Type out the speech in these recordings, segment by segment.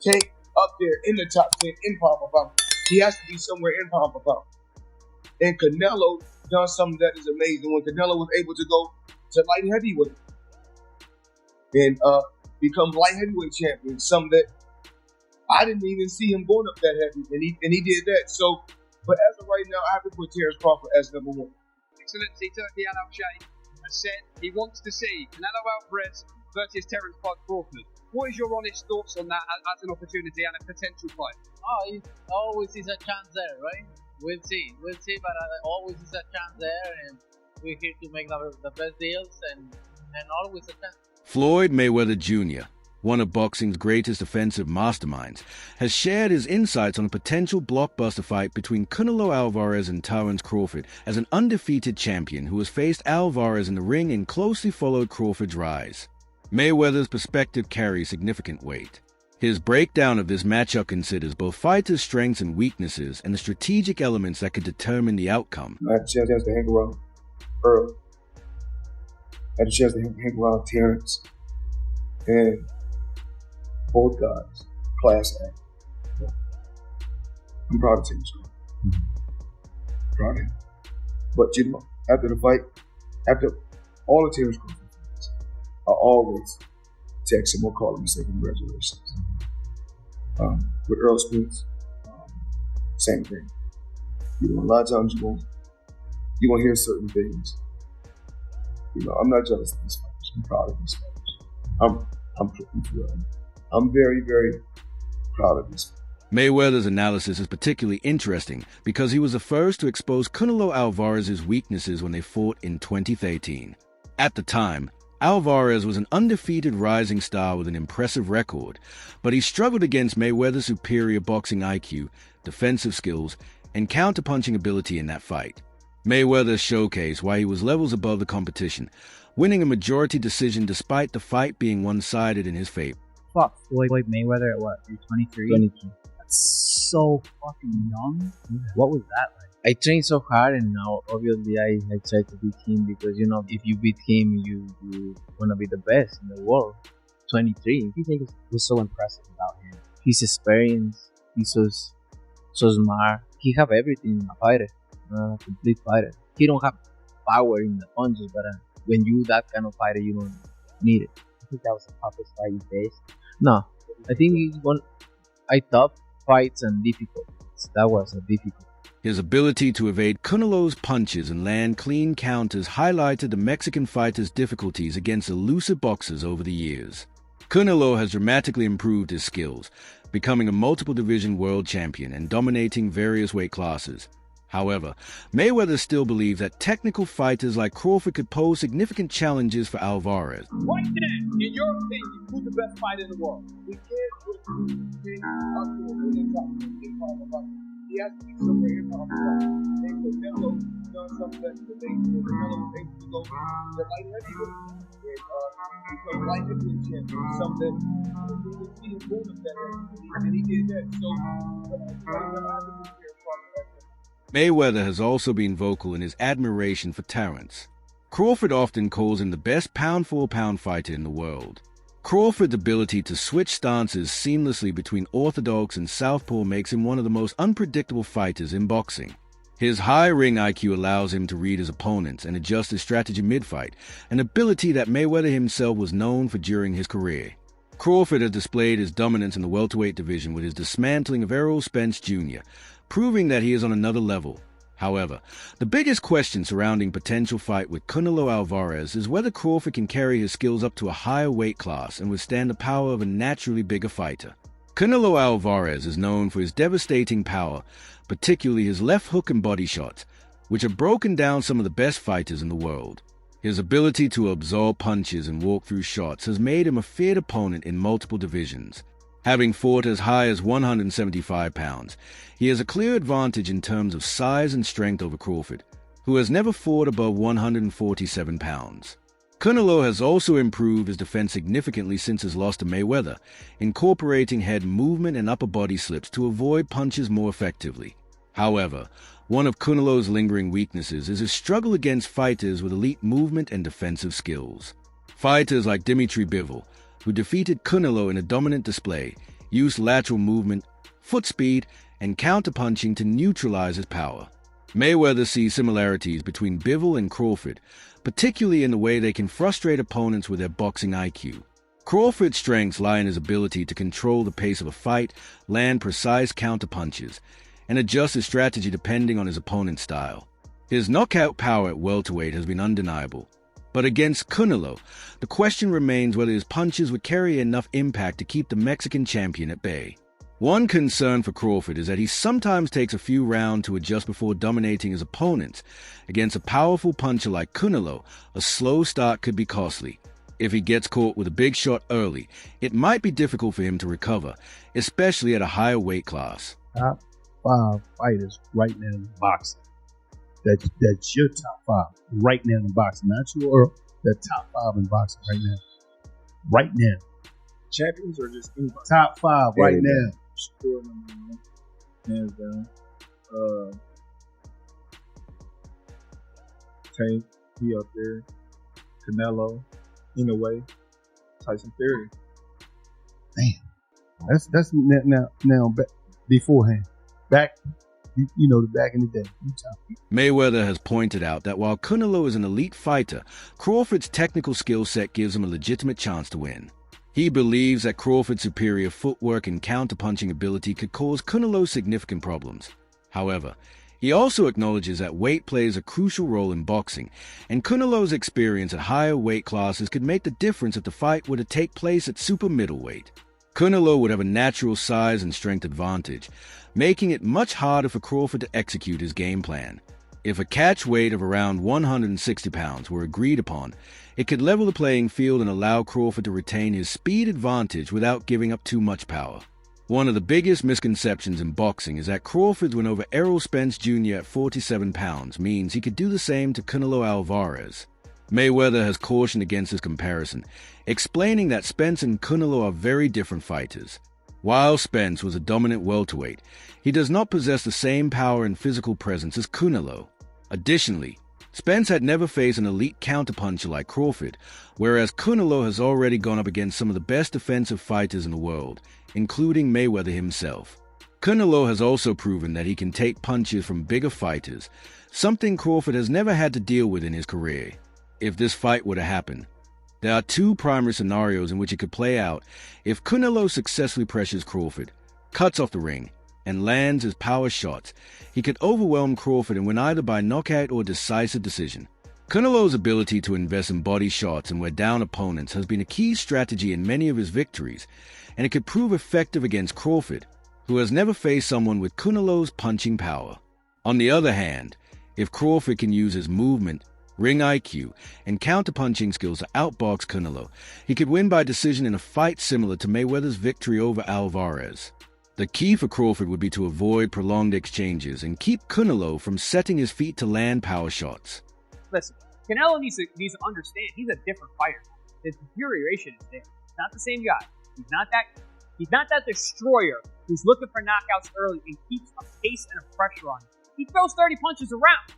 Tank up there in the top 10 in pound for pound. He has to be somewhere in pound for pound. And Canelo done something that is amazing when Canelo was able to go to light heavyweight and become light heavyweight champion. Something that I didn't even see him going up that heavy, and he did that. So, but as of right now, I have to put Terence Crawford as number one. Excellency Turkey Al Shay has said he wants to see Canelo Alvarez versus Terence Crawford. What is your honest thoughts on that as an opportunity and a potential fight? Oh, it always is a chance there, right? We'll see, but always is a chance there, and we're here to make the best deals, and always a chance. Floyd Mayweather Jr., one of boxing's greatest offensive masterminds, has shared his insights on a potential blockbuster fight between Canelo Alvarez and Terence Crawford as an undefeated champion who has faced Alvarez in the ring and closely followed Crawford's rise. Mayweather's perspective carries significant weight. His breakdown of this matchup considers both fighters' strengths and weaknesses and the strategic elements that could determine the outcome. I had a chance to hang around Earl. I had a chance to hang around Terence. And both guys, class act. Yeah. I'm proud of Terence. Proud of him. But after the fight, after all the Terence fights, I always text him or call him and say congratulations. With Earl Spence, same thing. A lot of times you're gonna hear certain things. I'm not jealous of these fighters. I'm proud of these fighters. I'm very, very proud of these fighters. Mayweather's analysis is particularly interesting because he was the first to expose Canelo Alvarez's weaknesses when they fought in 2013. At the time, Alvarez was an undefeated rising star with an impressive record, but he struggled against Mayweather's superior boxing IQ, defensive skills, and counterpunching ability in that fight. Mayweather showcased why he was levels above the competition, winning a majority decision despite the fight being one-sided in his favor. Fuck, Floyd Mayweather at what, you're 23? 22. That's so fucking young. What was that like? I trained so hard, and now obviously I try to beat him because if you beat him, you wanna be the best in the world. 23. What do you think was so impressive about him? His experience. He's so smart. He have everything in a fighter, a complete fighter. He don't have power in the punches, but when you that kind of fighter, you don't need it. I think that was the toughest fight you faced. No, I think I thought fights and difficult. That was a difficult. His ability to evade Canelo's punches and land clean counters highlighted the Mexican fighter's difficulties against elusive boxers over the years. Canelo has dramatically improved his skills, becoming a multiple division world champion and dominating various weight classes. However, Mayweather still believes that technical fighters like Crawford could pose significant challenges for Alvarez. Right now, in your opinion, who's the best fighter in the world? We can't put King up to a million top in pound for pound. He has to be somewhere in pound for pound. And Canelo done something that's amazing. Canelo was able to go to light heavyweight and become light heavyweight champion. Something that we didn't see him going up that heavy, and he did that. So, I have to put Terence Crawford. Mayweather has also been vocal in his admiration for Terence. Crawford often calls him the best pound-for-pound fighter in the world. Crawford's ability to switch stances seamlessly between orthodox and southpaw makes him one of the most unpredictable fighters in boxing. His high ring IQ allows him to read his opponents and adjust his strategy mid-fight, an ability that Mayweather himself was known for during his career. Crawford has displayed his dominance in the welterweight division with his dismantling of Errol Spence Jr., proving that he is on another level. However, the biggest question surrounding potential fight with Canelo Alvarez is whether Crawford can carry his skills up to a higher weight class and withstand the power of a naturally bigger fighter. Canelo Alvarez is known for his devastating power, particularly his left hook and body shots, which have broken down some of the best fighters in the world. His ability to absorb punches and walk through shots has made him a feared opponent in multiple divisions. Having fought as high as 175 pounds, he has a clear advantage in terms of size and strength over Crawford, who has never fought above 147 pounds. Canelo has also improved his defense significantly since his loss to Mayweather, incorporating head movement and upper body slips to avoid punches more effectively. However, one of Canelo's lingering weaknesses is his struggle against fighters with elite movement and defensive skills. Fighters like Dimitri Bivol, who defeated Canelo in a dominant display, used lateral movement, foot speed, and counterpunching to neutralize his power. Mayweather sees similarities between Bivol and Crawford, particularly in the way they can frustrate opponents with their boxing IQ. Crawford's strengths lie in his ability to control the pace of a fight, land precise counterpunches, and adjust his strategy depending on his opponent's style. His knockout power at welterweight has been undeniable, but against Canelo, the question remains whether his punches would carry enough impact to keep the Mexican champion at bay. One concern for Crawford is that he sometimes takes a few rounds to adjust before dominating his opponents. Against a powerful puncher like Canelo, a slow start could be costly. If he gets caught with a big shot early, it might be difficult for him to recover, especially at a higher weight class. Top 5 fighters right now in boxing. That's your top 5 right now in boxing. Not your the top 5 in boxing right now. Right now. Champions or just anybody? Top 5 right now. Sure, number 1. Hands down. Tank, he up there. Canelo, in a way. Tyson Fury. Man, that's now beforehand. Back, back in the day. Mayweather has pointed out that while Canelo is an elite fighter, Crawford's technical skill set gives him a legitimate chance to win. He believes that Crawford's superior footwork and counterpunching ability could cause Canelo significant problems. However, he also acknowledges that weight plays a crucial role in boxing, and Canelo's experience at higher weight classes could make the difference if the fight were to take place at super middleweight. Canelo would have a natural size and strength advantage, making it much harder for Crawford to execute his game plan. If a catch weight of around 160 pounds were agreed upon, it could level the playing field and allow Crawford to retain his speed advantage without giving up too much power. One of the biggest misconceptions in boxing is that Crawford's win over Errol Spence Jr. at 47 pounds means he could do the same to Canelo Alvarez. Mayweather has cautioned against this comparison, explaining that Spence and Canelo are very different fighters. While Spence was a dominant welterweight, he does not possess the same power and physical presence as Canelo. Additionally, Spence had never faced an elite counterpuncher like Crawford, whereas Canelo has already gone up against some of the best defensive fighters in the world, including Mayweather himself. Canelo has also proven that he can take punches from bigger fighters, something Crawford has never had to deal with in his career. If this fight were to happen, there are 2 primary scenarios in which it could play out. If Canelo successfully pressures Crawford, cuts off the ring, and lands his power shots, he could overwhelm Crawford and win either by knockout or decisive decision. Canelo's ability to invest in body shots and wear down opponents has been a key strategy in many of his victories, and it could prove effective against Crawford, who has never faced someone with Canelo's punching power. On the other hand, if Crawford can use his movement, ring IQ, and counterpunching skills to outbox Canelo, he could win by decision in a fight similar to Mayweather's victory over Alvarez. The key for Crawford would be to avoid prolonged exchanges and keep Canelo from setting his feet to land power shots. Listen, Canelo needs to understand he's a different fighter. The deterioration is there. He's not the same guy. He's not that destroyer who's looking for knockouts early and keeps a pace and a pressure on him. He throws 30 punches around.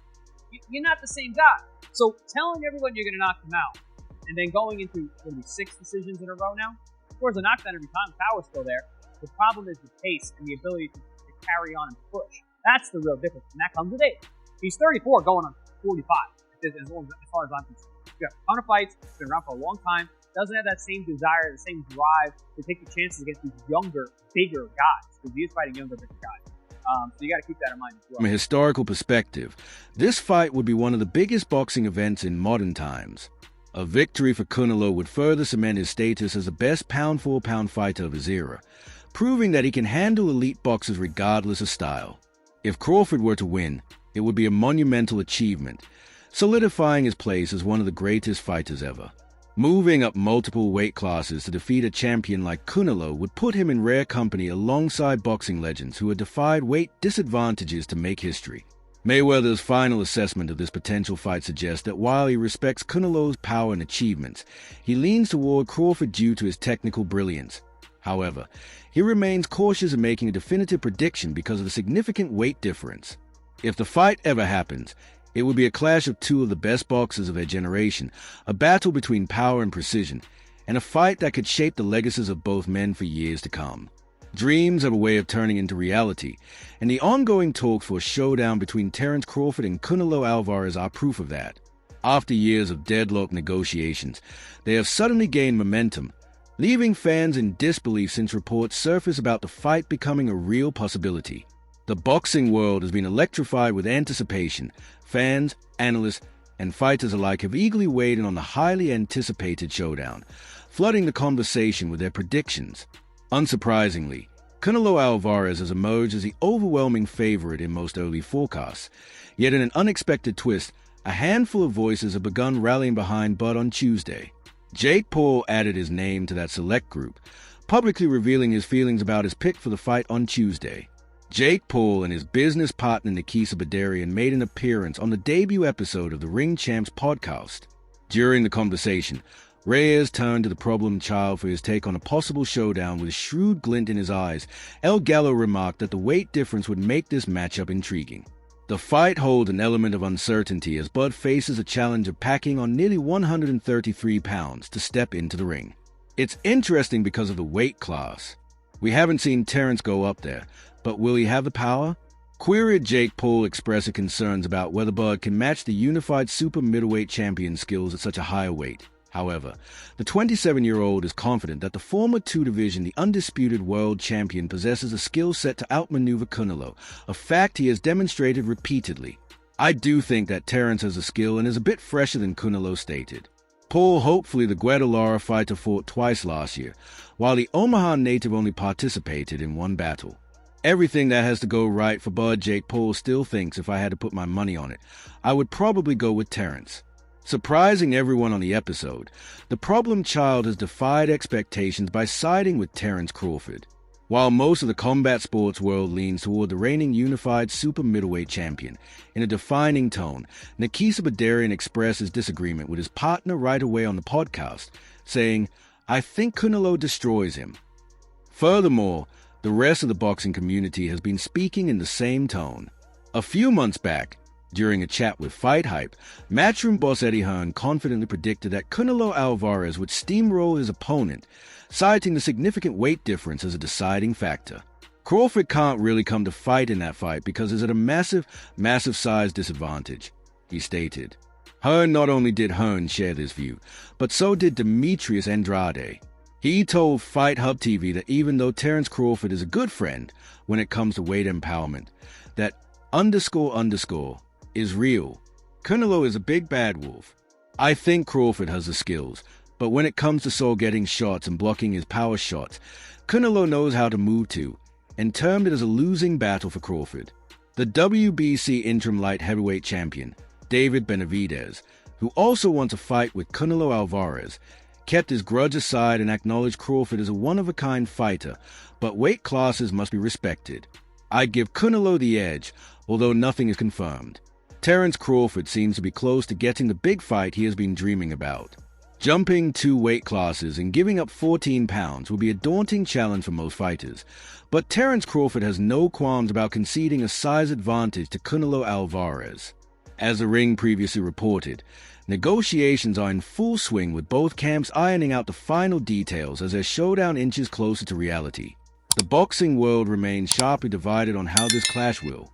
You're not the same guy. So telling everyone you're going to knock him out and then going into 6 decisions in a row now, of course, a knockdown every time, power's still there. The problem is the pace and the ability to carry on and push. That's the real difference, and that comes with age. He's 34 going on 45, as far as I'm concerned. He's got a ton of fights, he's been around for a long time, doesn't have that same desire, the same drive to take the chances against these younger, bigger guys, because he is fighting younger, bigger guys. So you got to keep that in mind as well. From a historical perspective, this fight would be one of the biggest boxing events in modern times. A victory for Canelo would further cement his status as the best pound-for-pound fighter of his era, proving that he can handle elite boxers regardless of style. If Crawford were to win, it would be a monumental achievement, solidifying his place as one of the greatest fighters ever. Moving up multiple weight classes to defeat a champion like Canelo would put him in rare company alongside boxing legends who had defied weight disadvantages to make history. Mayweather's final assessment of this potential fight suggests that while he respects Canelo's power and achievements, he leans toward Crawford due to his technical brilliance. However, he remains cautious in making a definitive prediction because of the significant weight difference. If the fight ever happens, it would be a clash of 2 of the best boxers of their generation, a battle between power and precision, and a fight that could shape the legacies of both men for years to come. Dreams have a way of turning into reality, and the ongoing talks for a showdown between Terence Crawford and Canelo Alvarez are proof of that. After years of deadlocked negotiations, they have suddenly gained momentum, leaving fans in disbelief since reports surfaced about the fight becoming a real possibility. The boxing world has been electrified with anticipation. Fans, analysts, and fighters alike have eagerly waited on the highly anticipated showdown, flooding the conversation with their predictions. Unsurprisingly, Canelo Alvarez has emerged as the overwhelming favorite in most early forecasts. Yet in an unexpected twist, a handful of voices have begun rallying behind Bud on Tuesday. Jake Paul added his name to that select group, publicly revealing his feelings about his pick for the fight on Tuesday. Jake Paul and his business partner Nikisa Badarian made an appearance on the debut episode of the Ring Champs podcast. During the conversation, Reyes turned to the problem child for his take on a possible showdown with a shrewd glint in his eyes. El Gallo remarked that the weight difference would make this matchup intriguing. The fight holds an element of uncertainty as Bud faces a challenge of packing on nearly 133 pounds to step into the ring. It's interesting because of the weight class. We haven't seen Terence go up there, but will he have the power? Queried Jake Paul expressed concerns about whether Bud can match the unified super middleweight champion skills at such a higher weight. However, the 27-year-old is confident that the former two-division, the undisputed world champion, possesses a skill set to outmaneuver Canelo, a fact he has demonstrated repeatedly. I do think that Terence has a skill and is a bit fresher than Canelo stated. Paul, hopefully the Guadalajara fighter, fought twice last year, while the Omaha native only participated in one battle. Everything that has to go right for Bud, Jake Paul still thinks if I had to put my money on it, I would probably go with Terence. Surprising everyone on the episode, the problem child has defied expectations by siding with Terence Crawford. While most of the combat sports world leans toward the reigning unified super middleweight champion, in a defining tone, Nikisa Badarian expressed his disagreement with his partner right away on the podcast, saying, "I think Canelo destroys him." Furthermore, the rest of the boxing community has been speaking in the same tone. A few months back, during a chat with Fight Hype, Matchroom boss Eddie Hearn confidently predicted that Canelo Alvarez would steamroll his opponent, citing the significant weight difference as a deciding factor. Crawford can't really come to fight in that fight because he's at a massive size disadvantage, he stated. Hearn not only did Hearn share this view, but so did Demetrius Andrade. He told Fight Hub TV that even though Terence Crawford is a good friend when it comes to weight empowerment, that _ is real. Canelo is a big bad wolf. I think Crawford has the skills, but when it comes to Saul getting shots and blocking his power shots, Canelo knows how to move too, and termed it as a losing battle for Crawford. The WBC interim light heavyweight champion, David Benavidez, who also wants a fight with Canelo Alvarez, kept his grudge aside and acknowledged Crawford as a one-of-a-kind fighter, but weight classes must be respected. I'd give Canelo the edge, although nothing is confirmed. Terence Crawford seems to be close to getting the big fight he has been dreaming about. Jumping 2 weight classes and giving up 14 pounds will be a daunting challenge for most fighters, but Terence Crawford has no qualms about conceding a size advantage to Canelo Alvarez. As the Ring previously reported, negotiations are in full swing with both camps ironing out the final details as their showdown inches closer to reality. The boxing world remains sharply divided on how this clash will